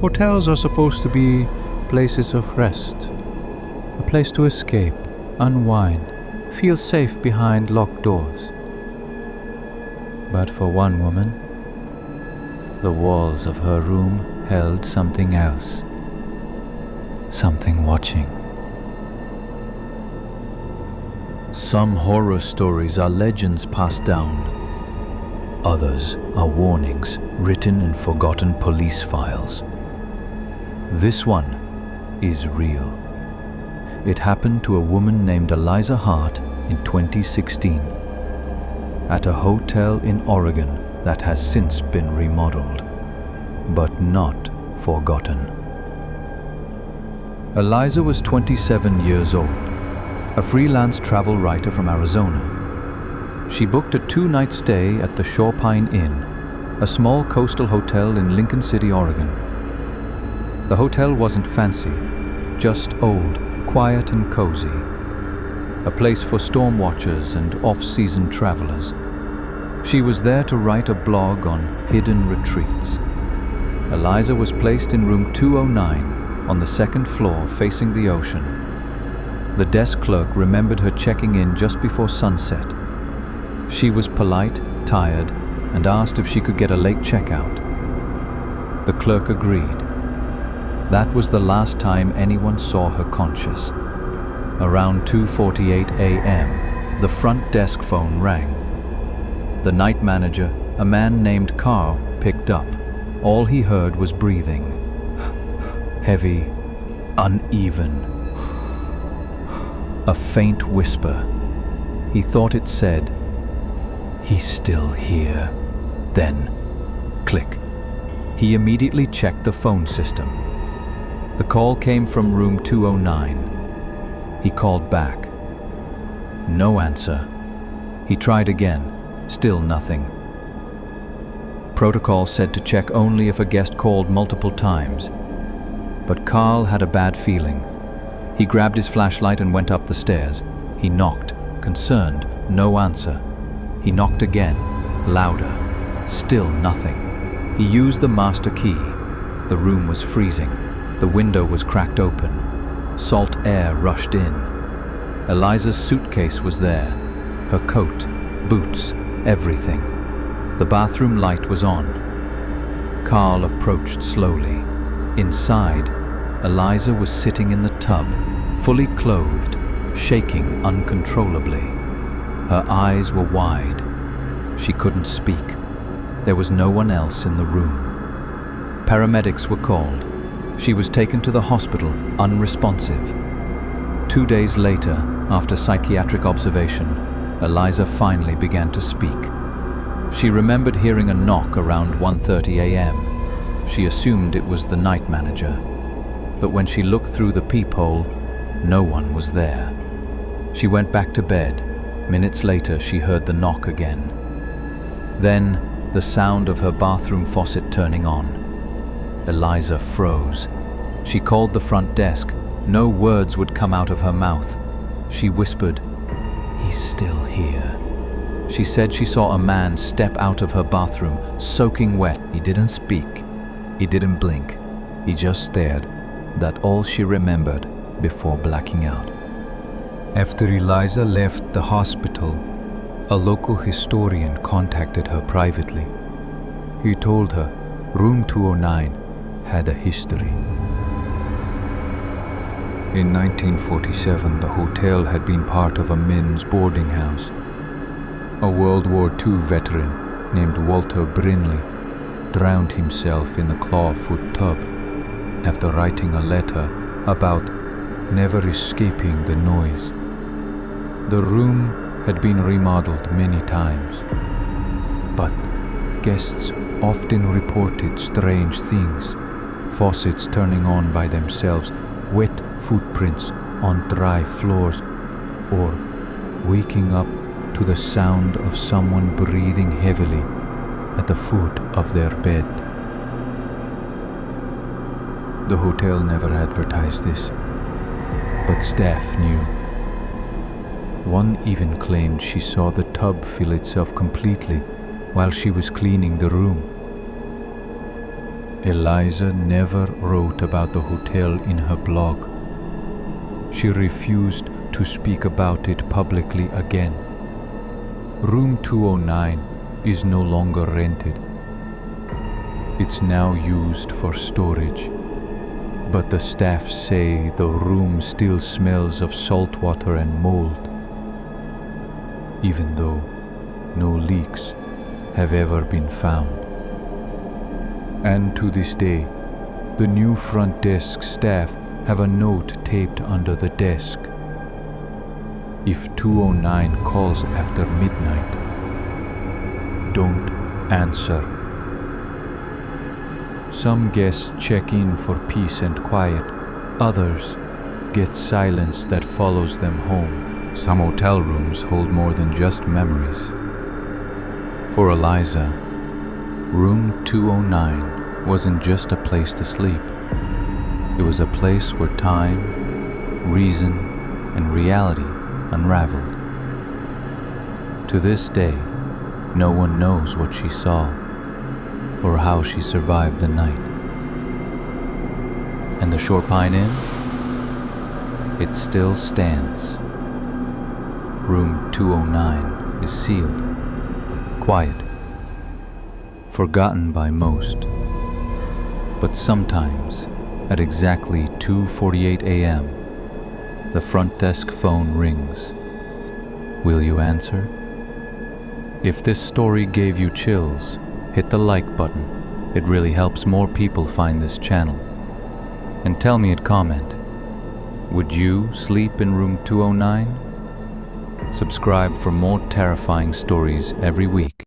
Hotels are supposed to be places of rest, a place to escape, unwind, feel safe behind locked doors. But for one woman, the walls of her room held something else, something watching. Some horror stories are legends passed down. Others are warnings written in forgotten police files. This one is real. It happened to a woman named Eliza Hart in 2016 at a hotel in Oregon that has since been remodeled, but not forgotten. Eliza was 27 years old, a freelance travel writer from Arizona. She booked a 2-night stay at the Shorepine Inn, a small coastal hotel in Lincoln City, Oregon. The hotel wasn't fancy, just old, quiet and cozy. A place for storm watchers and off-season travelers. She was there to write a blog on hidden retreats. Eliza was placed in room 209 on the second floor facing the ocean. The desk clerk remembered her checking in just before sunset. She was polite, tired, and asked if she could get a late checkout. The clerk agreed. That was the last time anyone saw her conscious. Around 2:48 a.m., the front desk phone rang. The night manager, a man named Carl, picked up. All he heard was breathing. Heavy, uneven. A faint whisper. He thought it said, "He's still here." Then, click. He immediately checked the phone system. The call came from room 209. He called back. No answer. He tried again. Still nothing. Protocol said to check only if a guest called multiple times. But Carl had a bad feeling. He grabbed his flashlight and went up the stairs. He knocked, concerned, no answer. He knocked again, louder. Still nothing. He used the master key. The room was freezing. The window was cracked open. Salt air rushed in. Eliza's suitcase was there. Her coat, boots, everything. The bathroom light was on. Carl approached slowly. Inside, Eliza was sitting in the tub, fully clothed, shaking uncontrollably. Her eyes were wide. She couldn't speak. There was no one else in the room. Paramedics were called. She was taken to the hospital, unresponsive. 2 days later, after psychiatric observation, Eliza finally began to speak. She remembered hearing a knock around 1:30 a.m. She assumed it was the night manager. But when she looked through the peephole, no one was there. She went back to bed. Minutes later, she heard the knock again. Then, the sound of her bathroom faucet turning on. Eliza froze. She called the front desk. No words would come out of her mouth. She whispered, "He's still here." She said she saw a man step out of her bathroom, soaking wet. He didn't speak. He didn't blink. He just stared. That's all she remembered before blacking out. After Eliza left the hospital, a local historian contacted her privately. He told her room 209 had a history. In 1947, the hotel had been part of a men's boarding house. A World War II veteran named Walter Brinley drowned himself in the clawfoot tub after writing a letter about never escaping the noise. The room had been remodeled many times, but guests often reported strange things, faucets turning on by themselves, wet footprints on dry floors, or waking up to the sound of someone breathing heavily at the foot of their bed. The hotel never advertised this, but staff knew. One even claimed she saw the tub fill itself completely while she was cleaning the room. Eliza never wrote about the hotel in her blog. She refused to speak about it publicly again. Room 209 is no longer rented. It's now used for storage, but the staff say the room still smells of salt water and mold, even though no leaks have ever been found. And to this day, the new front desk staff have a note taped under the desk. If 209 calls after midnight, don't answer. Some guests check in for peace and quiet. Others get silence that follows them home. Some hotel rooms hold more than just memories. For Eliza, room 209 wasn't just a place to sleep. It was a place where time, reason, and reality unraveled. To this day, no one knows what she saw or how she survived the night. And the Shorepine Inn? It still stands. Room 209 is sealed, quiet, forgotten by most. But sometimes, at exactly 2:48 a.m., the front desk phone rings. Will you answer? If this story gave you chills, hit the like button. It really helps more people find this channel. And tell me in comment, would you sleep in room 209? Subscribe for more terrifying stories every week.